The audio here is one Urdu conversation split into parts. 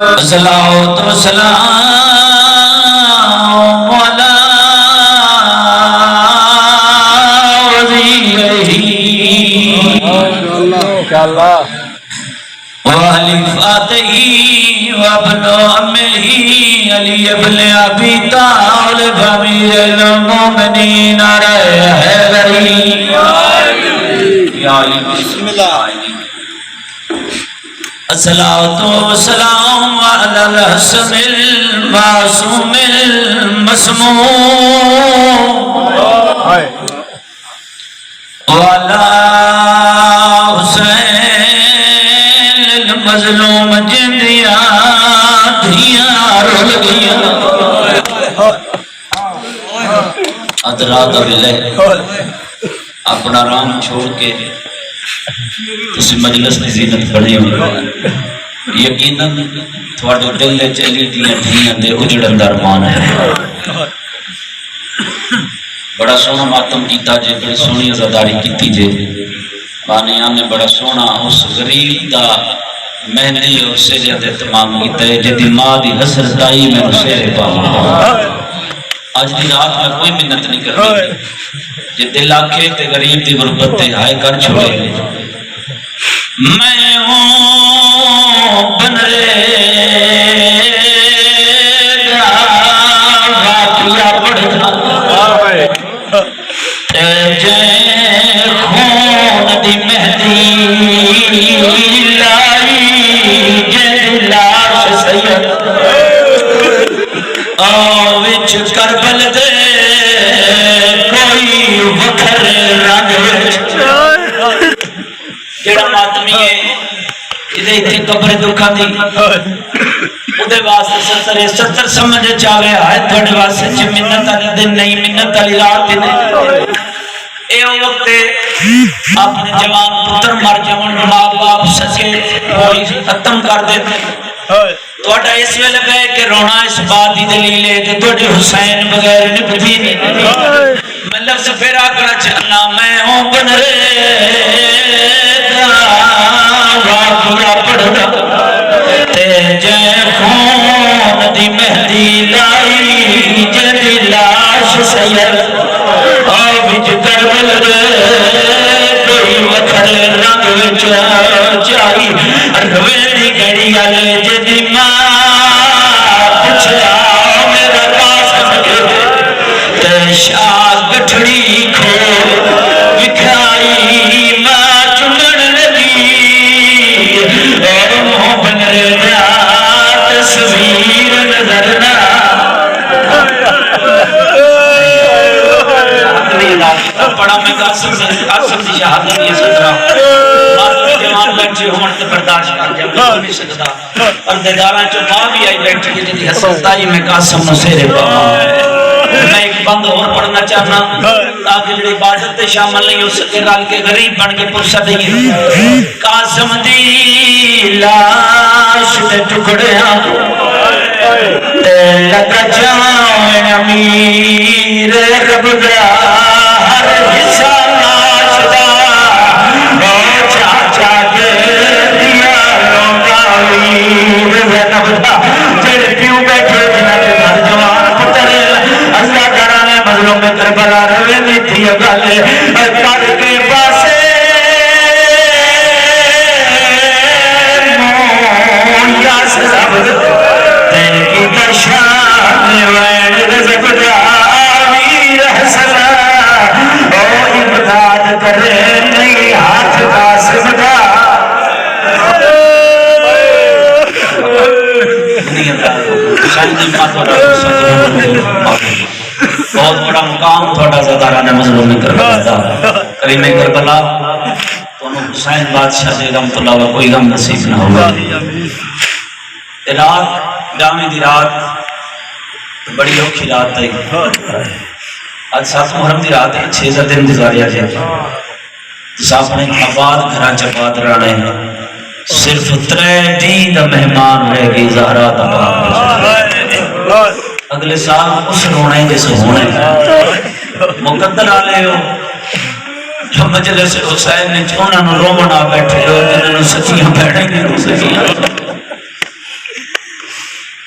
صلاۃ و سلام علی ماشاءاللہ وعلی فاتحہ وابن عمہ علی ابن ابی طالب امیر المومنین حیدری یا علی بسم اللہ الصلاۃ والسلام علی الحسن المعصوم المسموم وعلی حسین المظلوم جندیاں دھیاں رول گیا ادرات باللہ اپنا رام چھوڑ کے اس مجلس کی زینت بڑی ہوئی یقیناً تھوڑے دل نے چلی دیاں دھیاں دے اجڑن درمان ہے بڑا سونا ماتم کیتا جے بڑی سونی عزاداری کیتی جے بانیاں نے بڑا سونا اس غریب دا مہندی اور سیرے دے تمام کیتا ہے جدی ماں دی حسرت آئی میں سیرے پاؤں آج دی رات میں کوئی منت نہیں کرنی جے دل آکھے تے غریب دی غربت تے ہائے کر چھوڑے میں ہوں بن رے واقعہ پڑھتا جے خون دی مہدی لائی جے لاش سید وچ کربل دے کوئی وکھر رنگ جڑا ماتمی ہے ادھے اتنی قبر دکھا دی ادھے واسطے ستر سمجھے چاہے آئے تھوڑے واسطے چھ منت علی دن نہیں منت علی رات دن اے وقت اپنے جوان پتر مر جوان ماں باپ سچے کوئی ختم کر دیتے توڑا اس میں لگے کہ رونا اس بات دی دلیل ہے کہ توڑی حسین بغیر نبتی نہیں میں لفظ پھر آکڑا چلنا میں ہوں بن رے واقعہ پڑھنا تے جے خون دی مہدی لائی جے لاش سید وچ کربل دے کوئی وکھر رنگ وچ چائی روے دی گھڑی والے جدی ماں پوچھیا میرا پاس مگے تے شاہ گٹھڑی کھول وکھائی ماں چمن لگی اور منہ بن رہا تصویر نظر نہ پڑا میں قاسم دی شہادت یہ صدرہ ماتمی جوان بیٹھے ہون تے برداشت کر جا نہیں سکتا اور دیداراں چو ماں بھی آئی بیٹھی ہے جدی حسرت آئی میں قاسم نصیرے پاؤں میں ایک بند اور پڑھنا چاہنا تاکہ جڑی عبادت تے شامل نہیں ہو سکے رال کے غریب بن کے پرسہ دیں قاسم دی لاش دے ٹکڑے تے لگا جاؤں امیر رب دا ہر حصہ ناشدہ چاچا کے دیا لونگاوی زینب دا جڑے پیوں بیٹھے جنہ کے گھر جوان پتر اللہ کرانے مظلوم کربلا روے نہیں تھی اگالے کر کے پاسے مون یا سزاب تین کی درشان وین رزق دا ویر حسنا او امداد کرے نہیں ہاتھ قاسم دا بہت بڑا مقام تھوڑا زدارہ نے مظلوم کربلا دا کریم کربلا تو حسین بادشاہ دے غم تو علاوہ کوئی غم نصیب نہ ہوگا رات جامع دی رات بڑی اوکھی رات ہے آج 7 محرم دی رات ہے 6 دن گزاریا جائے صاحب نے آباد گھران چپات رانے صرف 3 دین دا مہمان رہ گئی زہرہ دا اگلے سال اس رونے جیسے ہونے مقدر آلے ہو جو مجلس حسین نے چونہ نو رومنا بیٹھے ہو جنہوں سچیاں بیٹھیں گے سچیاں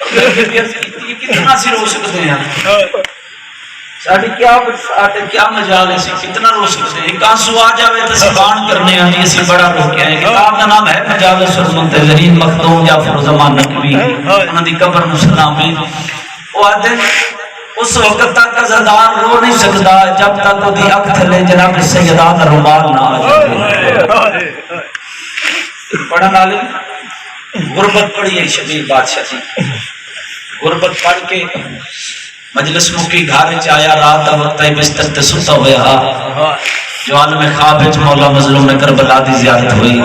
کتنا سی رو سکتے ہیں ساڈی کیا مجال ہے کتنا رو سکتے ہیں ایک آنسو آ جاوے تو سبان کرنے آنی اسی بڑا رو کے آئے کتاب کا نام ہے مجالس المنتظرین مخدوم جعفر زمان نقوی انہوں دی قبر مسلامی وہ آتے اس وقت تک عزادار رو نہیں سکتا جب تک وہ دی اک تھلے جناب سیدہ کا رومال نہ آ جائے پڑھا نالم غربت پڑھی ہے شبیر بادشاہ جی غربت پڑھ کے مجلس مکی گھر چایا رات وقت بستر تے ستا ہویا جو عالم خواب وچ مولا مظلوم نے کربلا دی زیارت ہوئی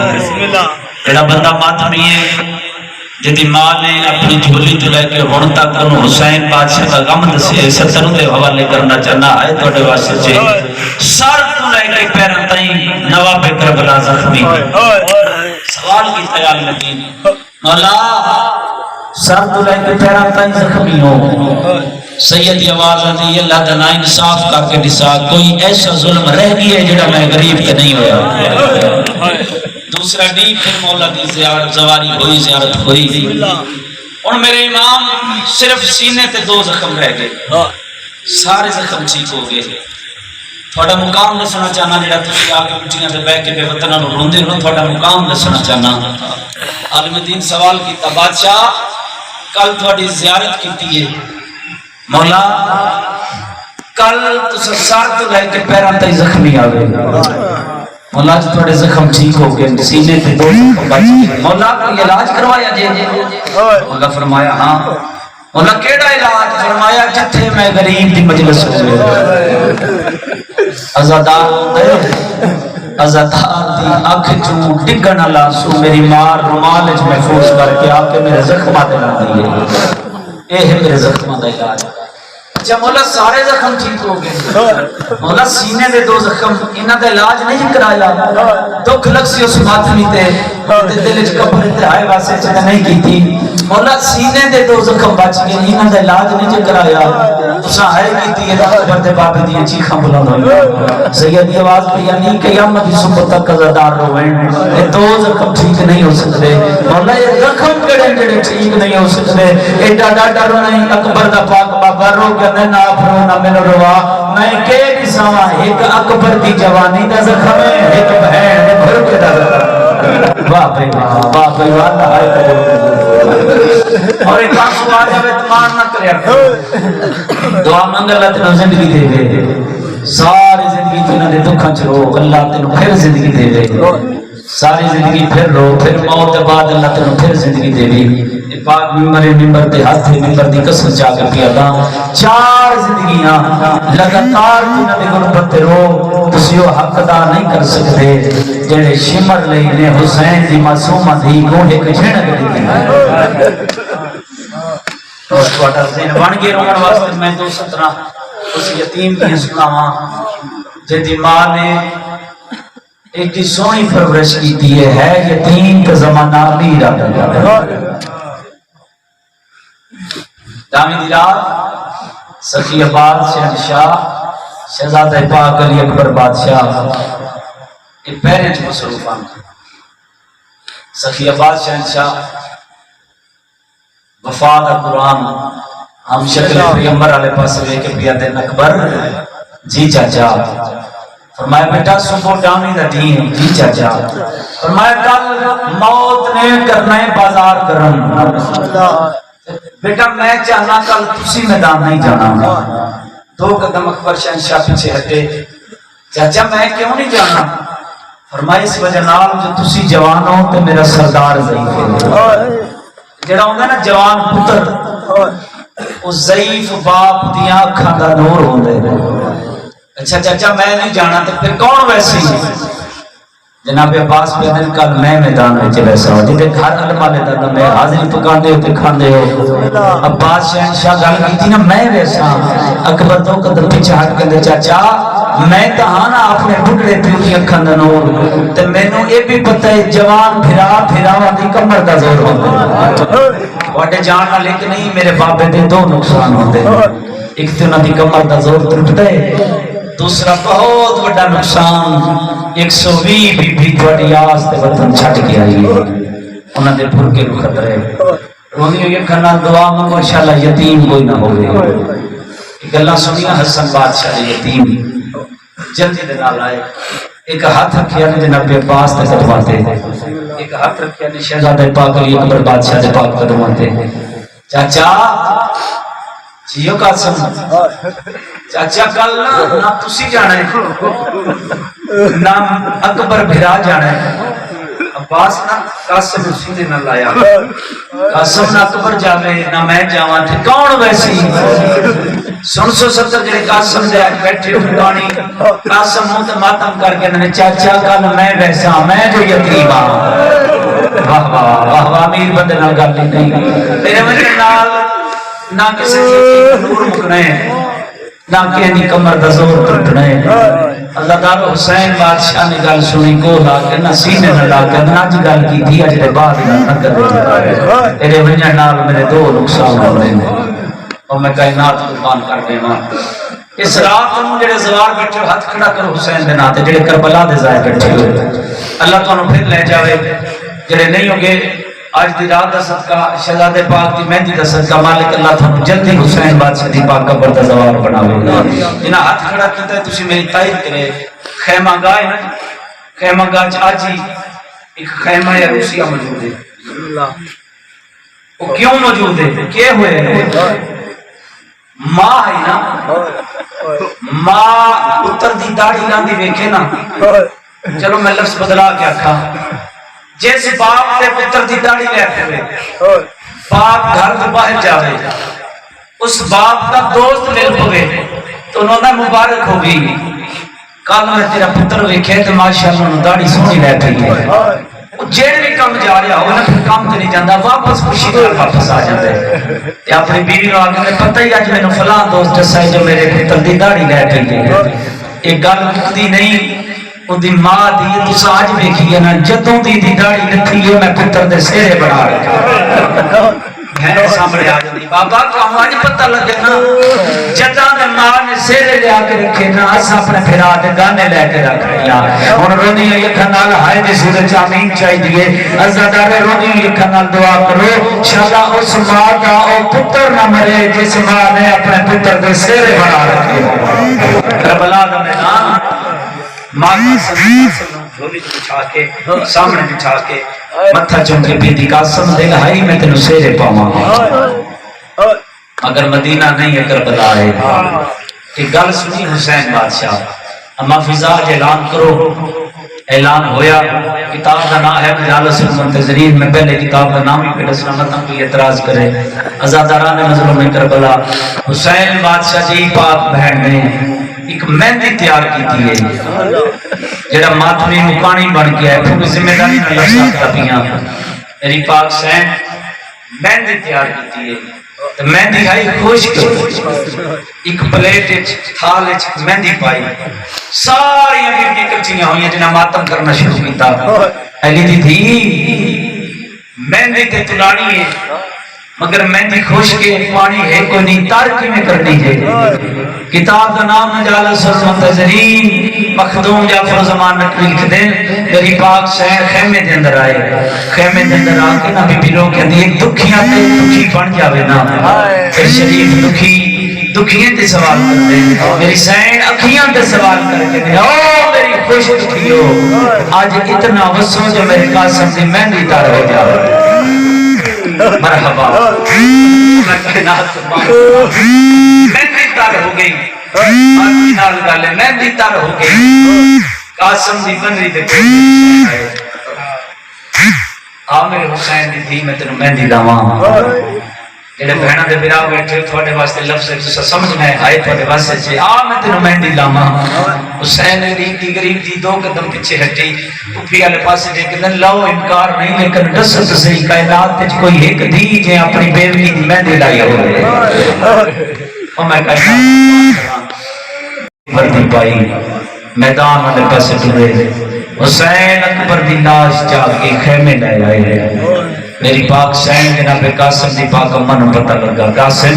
جڑا بندہ ماتمی ہے جدی ماں نے اپنی جھولی تو لے کے ہن تک انہوں حسین بادشاہ کا غم دسے ستر دے حوالے کرنا چاہنا ہے تھوڑے واسطے چے سر تو لے کے پیروں تائیں نواب کربلا زخمی سوال کی خیال ندین مولا سر تو لے کے پیروں تائیں زخمی ہو سید آواز آتی اللہ دا نا انصاف کر کے دسا کوئی ایسا ظلم رہ گئی ہے جڑا میں غریب کے نہیں ہویا دوسرا ڈی پھر مولا دی زیارت زواری ہوئی زیارت ہوئی اور میرے امام صرف سینے تے 2 زخم رہ گئے سارے زخم ٹھیک ہو گئے تھوڑا مقام دسنا چاہنا جڑا تسی آ کے مٹیاں تے بیٹھ کے بے وطناں نوں روندے ہو تھوڑا مقام دسنا چاہنا عالم دین سوال کیتا بادشاہ کل تھوڑی زیارت کیتی ہے مولا کل تسا سر تو لے کے پیراں تے زخمی آ گئے مولا جی تھوڑے زخم ٹھیک ہو گئے سینے تے 2 زخم بچ گئے مولا کوئی علاج کروایا جی مولا فرمایا ہاں مولا کیڑا علاج فرمایا جتھے میں غریب دی مجلس ہو عزادار عزادار دی اکھ چوں ڈگن والا سو میری مار رومال وچ محفوظ کر کے آ کے میرے زخماں تے لا دیے اے ہے میرے زخماں دا علاج اچھا مولا سارے زخم ٹھیک ہو گئے مولا سینے دے 2 زخم انہاں دا علاج نہیں کرایا دکھ لگ سی اس ماتمی تے دل وچ قبر تے آئے واسطے چ نہیں کیتی مولا سینے دے 2 زخم بچ گئے انہاں دا علاج نہیں کرایا تساں ہے کیتی ہے قبر دے بابے دی چیخاں بلند ہوئی سید دی آواز پہ یعنی قیامت دی صبح تک عزادار رویں یہ 2 زخم ٹھیک نہیں ہو سکتے مولا یہ زخم کڑے ٹھیک نہیں ہو سکتے ایڈا ڈاڈا رو نہیں اکبر دا پاک بابا رو کے نہ افرو نہ میرے روا میں کہ دساواں ایک اکبر دی جوانی دا زخم ہے ایک بہن دے گھر کے دا زخم واہ بھائی واہ اور ایک آنسو آ جاوے تمان نہ کرے دعا منگ اللہ تینوں زندگی دے دے ساری زندگی تینوں دے دکھاں چ رو اللہ تینوں پھر زندگی دے دے ساری زندگی پھر رو پھر موت بعد اللہ تینوں پھر زندگی دے دی پاک ممبر دے ہاتھ ممبر دی قسم چاہ کے پیا دا 4 زندگیاں لگاتار تینوں دے غربت تے رو تسی او حق ادا نہیں کر سکتے جڑے شمر لئی نے حسین دی معصومہ دی گوہے تے جھڑک دی اور تھوڑا دین بن گئے رومن واسطے میں 217 اس یتیم دی سناواں جدی ماں نے ایک سونی پرورش کی ہے یتیم کا زمانہ امیر آتا دامی دی رات سخی آباد شہنشاہ شہزادہ پاک علی اکبر بادشاہ یہ پہرے چ مصروفان سخی آباد شہنشاہ وفاد قرآن ہم شکل پیغمبر والے پاس لے کے پیا دین اکبر جی چاچا فرمایا بیٹا صبح ڈامی دا دین جی چاچا فرمایا کل موت نے کرنا ہے بازار گرم بیٹا میں چاہنا کل تسی میدان نہیں جانا 2 قدم اکبر شہنشاہ پیچھے ہٹے چاچا میں کیوں نہیں جانا فرمایا اس وجہ نال جو تسی جوان ہو تو میرا سردار ضعیف ہے جڑا ہوندا نا جوان پتر اس ضعیف باپ دیاں اکھاں دا نور ہوندے اچھا چاچا میں نہیں جانا تو پھر کون ویسی جناب عباس پہ دن کل میں میدان میں چلے سا جتے گھر علمہ لیتا تھا میں حاضری پکاندے ہوتے کھاندے ہو عباس شہنشاہ گل کی تھی نا میں ویسا اکبر 2 قدم پیچھے ہٹ کے دے چاچا میں تہانا اپنے بڑھڑے پیو کی اکھان دا نور تے میں نو اے بھی پتہ ہے جوان پھرا دی کمر دا زور ہوتا واٹے جاننا لیکن نہیں میرے بابے دے 2 نقصان ہوتے ایک تے انہاں دی کمر دا زور ترپتا ہے دوسرا بہت بڑا نقصان 120 بی بی تھوڑی آس تے وطن چھٹ کے آئی ہے انہاں دے پھر کے خطرے رونی ہوئی کھنا دعا منگو انشاءاللہ یتیم کوئی نہ ہوگی. گلاں سنیاں حسن بادشاہ یتیم جلدی دے نال آئے. ایک ہاتھ رکھیا نے جناب عباس تے قدماں تے، ایک ہاتھ رکھیا نے شہزادہ پاک علی اکبر بادشاہ دے پاک قدماں تے. چاچا جیو قاسم چاچا کل نہ تسی جانا ہے نہ اکبر بھرا جانا ہے. عباس نہ قاسم اسی نے نہ لایا. قاسم نہ اکبر جاوے نہ میں جاواں تے کون ویسی سن سو ستر جڑے قاسم دے بیٹھے ٹھکانی قاسم منہ تے ماتم کر کے نے چاچا کل میں ویسا میں جو یتیم ہاں. واہ واہ واہ واہ امیر بندے نال گل نہیں میرے وجہ نال نہ کسی چیز نور مکنا ہے نہ کہیں کمر دا زور ٹوٹنا ہے. اللہ تعالی حسین بادشاہ نے گل سنی کو لا کے نہ سینے نہ لا کے نہ اج گل کی تھی اج دے بعد نہ کر دے. تیرے وجہ نال میرے دو نقصان ہو رہے ہیں اور میں کائنات قربان کر دیواں. اس رات نوں جڑے زوار بیٹھے ہاتھ کھڑا کرو حسین دے نام تے جڑے کربلا دے ظاہر بیٹھے ہوئے اللہ تعالی پھر لے جاوے. جڑے نہیں ہوگے آج دی رات دا صدقہ شہزادے پاک دی مہندی دا صدقہ مالک اللہ تعالی جلدی حسین بادشاہ دی پاک قبر دا زوار بناوے. جنہاں ہاتھ کھڑا کیتا ہے تسی میری تائید کرے. خیمہ گاہ ہے نا خیمہ گاہ چ اج ہی ایک خیمہ عروسیہ موجود ہے. وہ کیوں موجود ہے کیا ہوئے ہیں ماں ہے نا ماں پتر دی داڑھی لاندی ویکھے نا چلو میں لفظ بدلا کے آکھا جس باپ تے پتر دی داڑھی لے پھرے باپ گھر تو باہر جاوے اس باپ کا دوست مل پوے تو انہوں نے مبارک ہوگی کل میں تیرا پتر ویکھے تو ماشاءاللہ انہوں داڑھی سونی لے پھرے جیڑ بھی کم جا رہا ہو نا پھر کام تے نہیں جاندہ واپس خوشی نال واپس آ جاندے. تے اپنی بیوی نو آکھے پتہ ہی اج مینوں فلاں دوست دسا جو میرے پتر دی داڑھی لے پئی ہے. ایک گل مکدی نہیں ان دی ماں دی تساں اج ویکھی ہے نا جدوں دی داڑھی لتھی ہے میں پتر دے سہرے بنا رکھا میں سامنے آ جاندی بابا کہاں اج پتہ لگے نا جداں دے ماں نے سہرے لے کے رکھے نا اس اپنے پھرا دے گانے لے کے رکھ لیا. ہن رونی ہے اکھاں نال ہائے دی سورج آمین چاہیے عزادار رونی اکھاں نال دعا کرو انشاءاللہ اس ماں دا او پتر نہ مرے جس ماں نے اپنے پتر دے سہرے بنا رکھے. کربلا دا میدان ماں کا جھولی بچھا کے سامنے بچھا کے متھا چوم کے بیٹی قاسم دے گا ہائی میں تینوں سہرے پاواں مگر مدینہ نہیں ہے کربلا ہے. کہ گل سنی حسین بادشاہ اما فضا اعلان کرو. اعلان ہویا کتاب کا نام ہے مجالس المنتظرین. میں پہلے کتاب کا نام ہی پہ دسنا مت کوئی اعتراض کرے. عزاداران مظلوم کربلا حسین بادشاہ جی پاک بہن نے ایک مہندی تیار کی ہے جڑا ماتمی مکانی بن گیا ہے پھر ذمہ داری نہ لفظ کپیاں میری پاک سین مہندی تیار کی ہے. مہندی آئی خشک ایک پلیٹ تھال مہندی پائی ساری بیٹی کچیاں ہوئی جنہیں ماتم کرنا شروع کیتا. علی دی تھی مہندی تے تلانی ہے مگر مہندی خشک پانی ہے کوئی نہیں تارکی میں کرنی ہے. کتاب کا نام مجالس المنتظرین مخدوم جعفر زمان نقوی لکھ دیں. میری پاک سین خیمے دے اندر آئے. خیمے دے اندر آ کے نا بی بی لوگ کہتی ایک دکھیاں تے دکھی بن جاوے نا پھر شریف دکھیاں تے سوال کر دے. میری سین اکھیاں تے سوال کر کے او میری خوش دکھیو آج اتنا وسو جو میرے قاسم دی مہندی تار ہو جاوے. مرحبا میں کائنات مہندی تار ہو گئی. مہندی تار ہو گئی. قاسم دی بنری دے آ میرے حسین دی تھی میں تینوں مہندی لاواں. جڑے بہناں دے براہ بیٹھے تھوڑے واسطے لفظ تساں سمجھنا ہے آئے تھوڑے واسطے چ آ میں تینوں مہندی لاواں. حسین دی غریب دی دو قدم پیچھے ہٹی پھپھی والے پاسے دے کے لاؤ انکار نہیں لیکن دست صحیح کائنات وچ کوئی ایک دی جے اپنی بیوی دی مہندی لائی ہوے او میں کائنات وردی پائی میدان والے پاسے ٹرے. حسین اکبر دی لاش جا کے خیمے لے آئے. میری پاک سین جناب قاسم دی پاک اماں نوں پتہ لگا. قاسم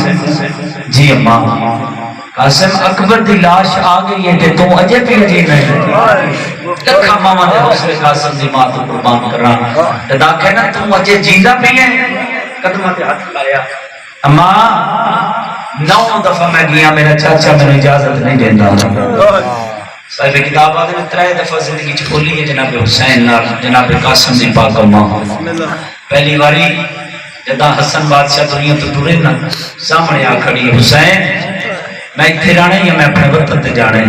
جی اماں قاسم اکبر دی لاش آ گئی ہے تے تو اجے بھی عجیب ہے. لکھاں ماواں دے حوصلے قاسم دی ماں تو قربان کراں تے آکھے نا تو اجے جیندا پئی ہے. قدمہ تے ہاتھ لایا اما 9 دفعہ میں گیا میرا چاچا میں اجازت نہیں دینا صاحب کتاب آدھے میں 3 دفعہ زندگی چ بولی ہے جناب حسین نال جناب قاسم دی پاک اماں پہلی باری جدا حسن بادشاہ دنیا تو ٹرے نا سامنے آ کھڑی حسین میں اتنے جانے یا میں اپنے وطن تے جانے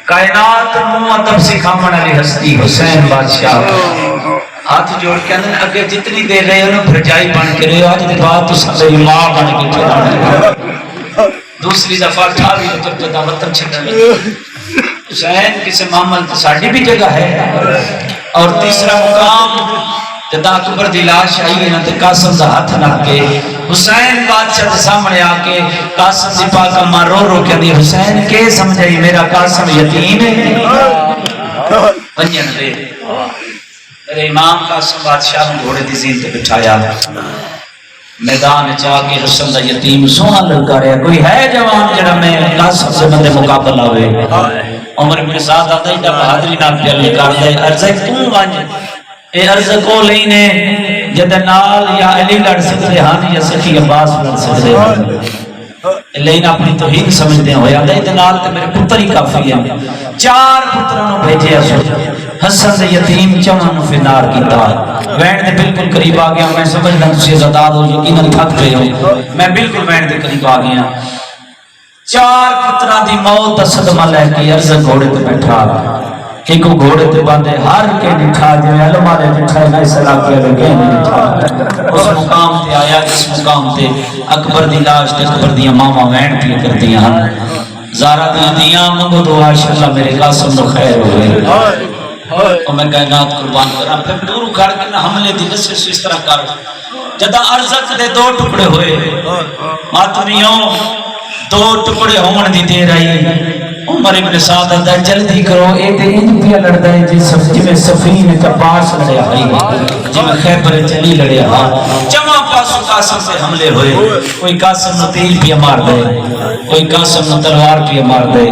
کائنات نو ادب سکھاون والی ہستی حسین بادشاہ ہاتھ جوڑ کے اندر اگے جتنی دیر رہے ہو نا بھرجائی بن کے رہے ہو آج دی بات تو سب ماں بن کے کھڑا دوسری دفعہ 18 جب جدا وطن چھڑنے حسین کسی معامل ساڑھی بھی جگہ ہے اور تیسرا مقام جدا اکبر دی لاش آئی ہے نا تے قاسم دا ہاتھ نہ کے حسین بادشاہ دے سامنے آ کے قاسم دی پاک اماں رو رو کے دی حسین کے سمجھائی میرا قاسم یتیم ہے ونجن دے میرے امام قاسم بادشاہ نے گھوڑے دی زین تے بٹھایا میدان چاہ کے حسن دا یتیم سونا لڑکا رہا کوئی ہے جوان جڑا میں قاسم سے بندے مقابل آوے عمر بن سعد آتا ہی دا بہادری نال پیالے کر دے عرضہ کیوں وانج اے عرض کو لینے جد نال یا علی لڑ سکتے ہاں یا سخی عباس لڑ سکتے ہاں لینا اپنی توہین سمجھتے ہیں ہویا دے نال تے میرے پتر ہی کافی ہیں 4 پترانوں بھیجے اسو حسن دے یتیم چمن فی نار کی تار وین دے بالکل قریب آ گیا میں سمجھنا تسی عزتاد ہو یقیناً تھک پہ ہو میں بالکل وین دے قریب آ گیا 4 پتران دی موت دا صدمہ لے کے عرض گھوڑے تے بیٹھا کہ کو گھوڑے تے باندھے ہر کے نٹھا جو علماء نے نٹھا ہے اس علاقے میں کہ نٹھا اس مقام تے آیا اس مقام تے اکبر دی لاش تے اکبر دی ماما وین پی کر دیا زارا دیاں منگو تو ماشاءاللہ میرے قاسم نو خیر ہوئے اور میں کائنات قربان کرا پھر دور کھڑ کے نہ حملے دی نسل اس طرح کر جدا ارزق دے 2 ٹکڑے ہوئے ماتمیوں 2 ٹکڑے ہون دی دیر آئی عمر ابن سعد آدھا جلدی کرو اے تے انج پیا لڑدا ہے جی میں سفین کا پاس لڑیا ہے جی میں خیبر چلی لڑیا جمع پاسو قاسم سے حملے ہوئے کوئی قاسم نو تیر پیا مار دے کوئی قاسم نو تلوار پیا مار دے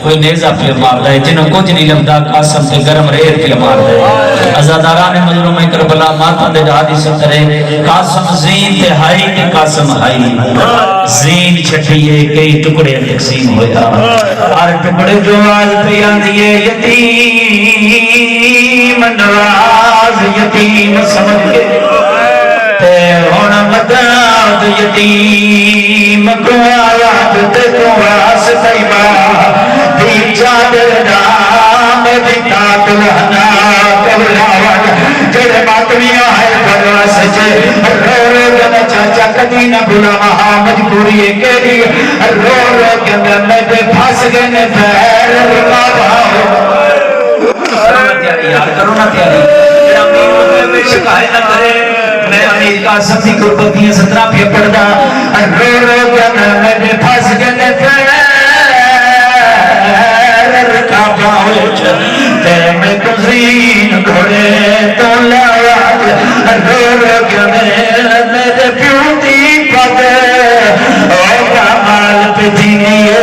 کوئی نیزہ پیا مار دے جنہوں کچھ نہیں لگتا قاسم سے گرم ریت پیا مار دے عزاداران مظلوم کربلا ماتم دے جہادی سترے قاسم زین تے ہائی تے قاسم ہائی زین چھٹیے کئی ٹکڑے تقسیم ہویا ہر ٹکڑے جو آل پہ آندھئے یتیم نواز یتیم سمجھ کے تے ہونا مدد یتیم کو آیات تے کو آس طیبہ دی چادر نام دی تاکل ہنا کبلاوان جڑے ماتمیاں ہے بڑا سچے رو رو گنا چاچا کدی نہ بھولا وہاں مجبوری ہے کہ لیے رو رو گنا میں دے پھاس گئے نے پیر رکا بھاؤ کرو نہ تیاری جڑا امیر ہوئے بے شکایت نہ کرے میں امیر قاسم دی قربتیاں 17 پہ پڑھدا رو رو گنا میں دے پھاس گئے نے پیر رکا بھاؤ تے میں کزین گھوڑے تو لواج رو رو گنا میرے پیوتی پگ او کمال پہ جینیے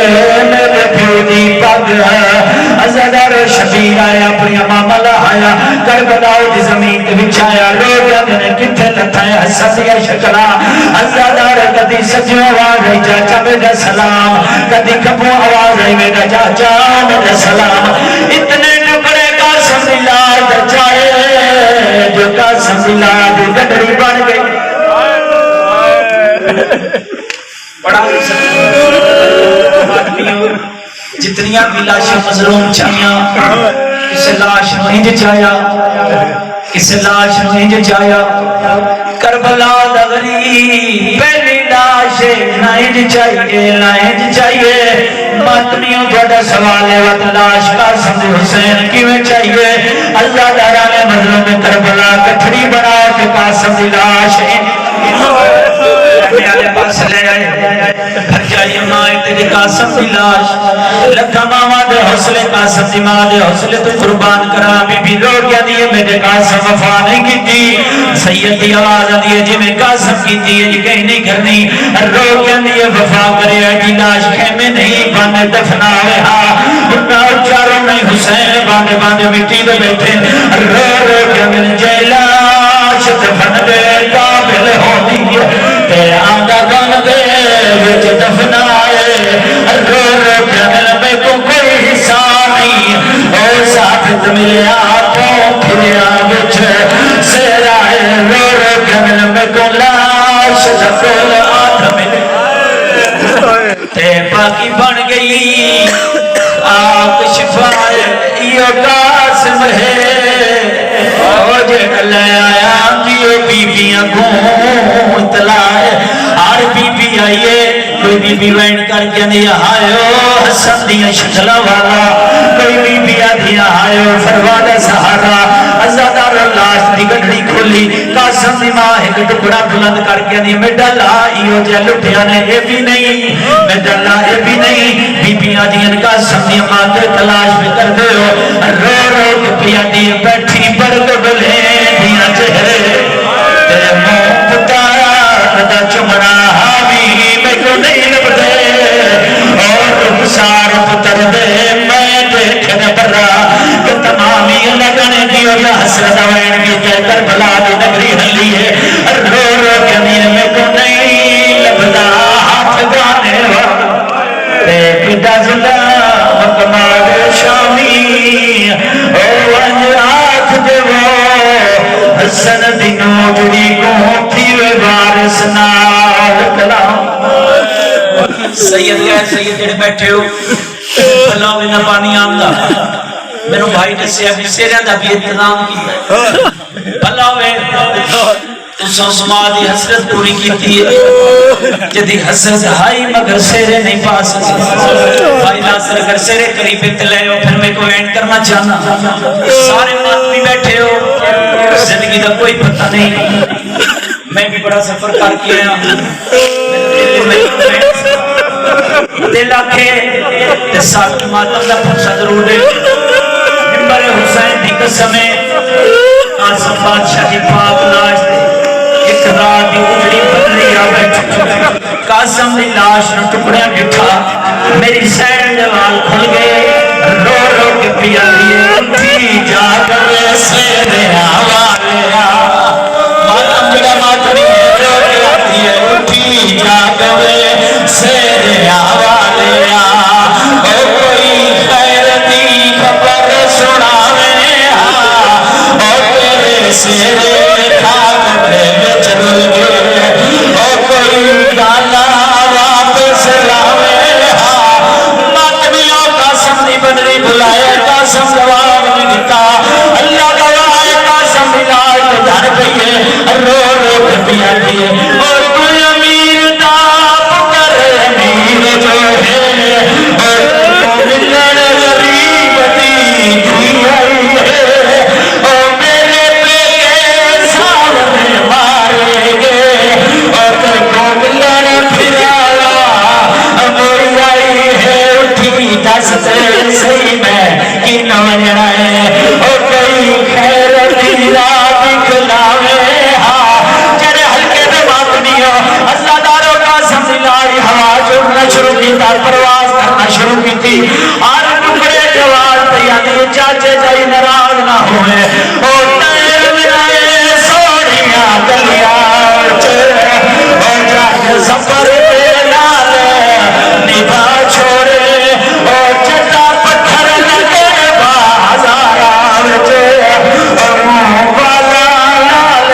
میرے پیوتی پگ ازدار شبیر آیا اپنی ماما لہایا کربلاؤ دی زمین کے بچھایا لوگیا میں نے کتھے لتا ہے حساسیہ شکلا ازدار کدی سجو آواز ہے چاچا میرا سلام کدی کبو آواز ہے میرا چاچا میرا سلام اتنے ٹکڑے قاسم اللہ جائے جو قاسم اللہ دی گڈری بن گئی بڑا جتنیاں بھی لاشیں مظلوم چاہیاں کسے لاش نو انج چاہیا کسے لاش نو انج چاہیا کربلا دغری پہلی لاش نہ انج چاہیے نہ انج چاہیے ماتمیوں بڑا سوال ہے وقت لاش قاسم حسین کیویں چاہیے اللہ تعالیٰ نے مظلوم کربلا کٹھڑی بنا کے قاسم دی لاش میرے پاس لے آئے بھر جائیے ماں تیری قاسم دی لاش لکھا ماما دے حوصلے قاسم دی ماں دے حوصلے تو قربان کرا بی بی لوگ کیا دیئے میرے قاسم وفا نہیں کی تھی سید دی آواز دیئے جی میں قاسم کی تھی یہ کہیں نہیں کرنی لوگ کیا دیئے وفا کرے ایڈی لاش خیمے نہیں باندے دفنا ہوئے ہاں انہا چاروں نہیں حسین باندے باندے مٹی دے بیٹھے رو رو کیا من جے لاش دفن دے قابل ہو دیئے تے آنگا گن دے وچ دفنائے رو رو کے ملبے کو کوئی حصہ نہیں او ثابت ملیا تو پھریا وچ سیرائے رو رو کے ملبے کو لاش دکول آدھ ملے تے باقی بن گئی آق شفائے یہ قاسم ہے او جن لے آیا دیو بی بیاں گھون تلائے آر بی بی آئیے کوئی بی بی وین کر کے دیا آئیو حسن دیا شکلہ والا کوئی بی بی آدھیا آئیو فروادہ سہارا ازادار اللہ دی گھڑی کھولی قاسم دی ماں ایک ٹکڑا بلند کر کے دیا میں ڈالا ایو جے لٹھیا نے اے بھی نہیں میں ڈالا اے بھی نہیں بی بی آدھیا قاسم دی ماں کے تلاش میں کر دے ہو رو رو کپیا دی بیٹھی برگ بلے دیا چہرے تیرے موں پتارا دا چمڑا حاوی میں کو نہیں لبدے اور رخسار پتر دے میں دیکھنے برا کہ تمامی لگنے کی اور حسرت وین کی کہہ کر بلا دی نگری ہلی ہے رو رو کے دیئے میں کو نہیں لبدا ہاتھ گانے والا تے پیدا زلہ مکمال شامی او انجات دے وہ حسن دنوں جڑی کو تھی وے وارث نال کلام سید کہہ سید جڑے بیٹھے ہو اللہ میں نہ پانی آمدہ میرے بھائی نے سیرہ دا بھی اتنام کی اللہ میں تو سوسما دی حسرت پوری کی تھی جدی حسرت ہائی مگر سیرے نہیں پاس بھائی ناصر اگر سیرے قریب اتلے ہو پھر میں کو اینڈ کرنا چاہنا سارے آدمی بیٹھے ہو زندگی دا کوئی پتہ نہیں میں بھی بڑا سفر کر کے آیا دل آکھے تے ساتھ ماتم دا پھنسا ضرور ہے ممبر حسین دی قسمیں قاسم بادشاہ کی پاک لاش دے ایک رات دی اجڑی بدلی آوے قاسم دی لاش نو ٹکڑیاں ڈٹھا میری سین دیوال کھل گئے رو رو کے پیا لیے اٹھی جا کر سیرے آوالے ماتم جڑا ماتمی رو کے آتی ہے اٹھی جا کر سیرے آوالے کوئی خیر دی خبر سناوے سیرے خاک پہ چل گئے کوئی گانا واپس لاوے ماتمیوں قاسم دی بدری بلائے قاسم جواب نہیں دیتا اللہ گواہ قاسم دی لاش تو دھر پئیے رو رو کے پیا دیے اور کوئی امیر دا پتر امیر جو ہے اور ملن غریب دی تھی آئی ہے اور میرے مارے گے اور کو ملن پھر آیا موری آئی ہے اٹھی دس سے صحیح میں کی نوجڑا ہے اور کوئی خیر دیرا دکھلاوے جڑے ہلکے میں ماتمی ہو اللہ داروں کا سمجھلائی ہوا جڑنا شروع کی تار پرواز کرنا شروع کی تھی آر ٹکڑے جواز تیادی چاچے جائی نراز نہ ہوئے اور تیر ملائے سوڑیاں دلیا اور جاگ سفر پہ لال نبھا چھوڑے اور چٹا پتھر لگے بازارا اور والا لال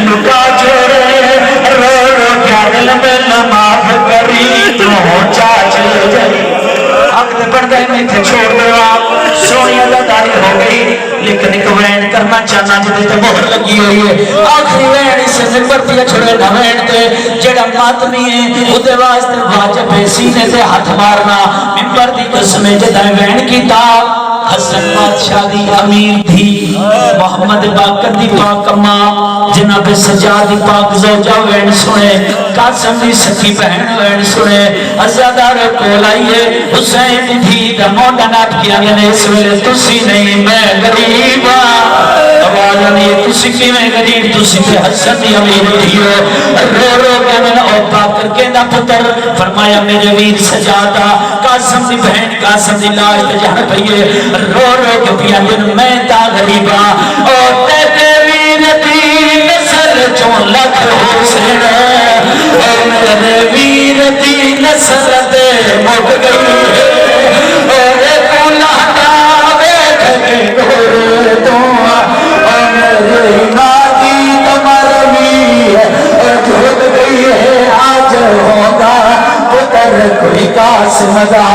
لکا چھوڑے رو رو کیا دل میں معاف کری تو چاچے جائی حق دے بڑھ گئے میں تھے چھوڑ دے آپ سونی اداداری ہو گئی لیکن ایک وین کرنا چاہنا جدے تے مہر لگی ہوئی ہے آخری وین اسے ممبر دیا چھوڑے نہ وین تے جڑا ماتمی ہے ادھے واسطے واجب ہے سینے تے ہاتھ مارنا ممبر دی قسمیں جدہ وین کی تا حسن بادشاہ دی امیر تھی محمد باقر دی پاک ماں جناب سجاد دی پاک زوجہ وین سنے قاسم دی سکی بہن وین سنے ازادار کولائیے حسین دی دموڈا ناٹ کیا گیا اس ویلے تسی نہیں میں غریبا آوالا نہیں تسی کی میں غریب تسی پہ حسن دی امیر تھی رو رو کے میں او باقر کے نا پتر فرمایا میرے ویر سجادا قاسم دی بہن قاسم دی لاش پہ جہاں پہیے رو رو کے پیا دن میں تا غریبا اور تے ویر دی نسل چون لکھ حسین میرے ویر دی نسل دے مک گئی اے کولا داوے کھے گور تو میرے نادی تمروی جھک گئی ہے آج ہوگا پتر کوئی قاسم دا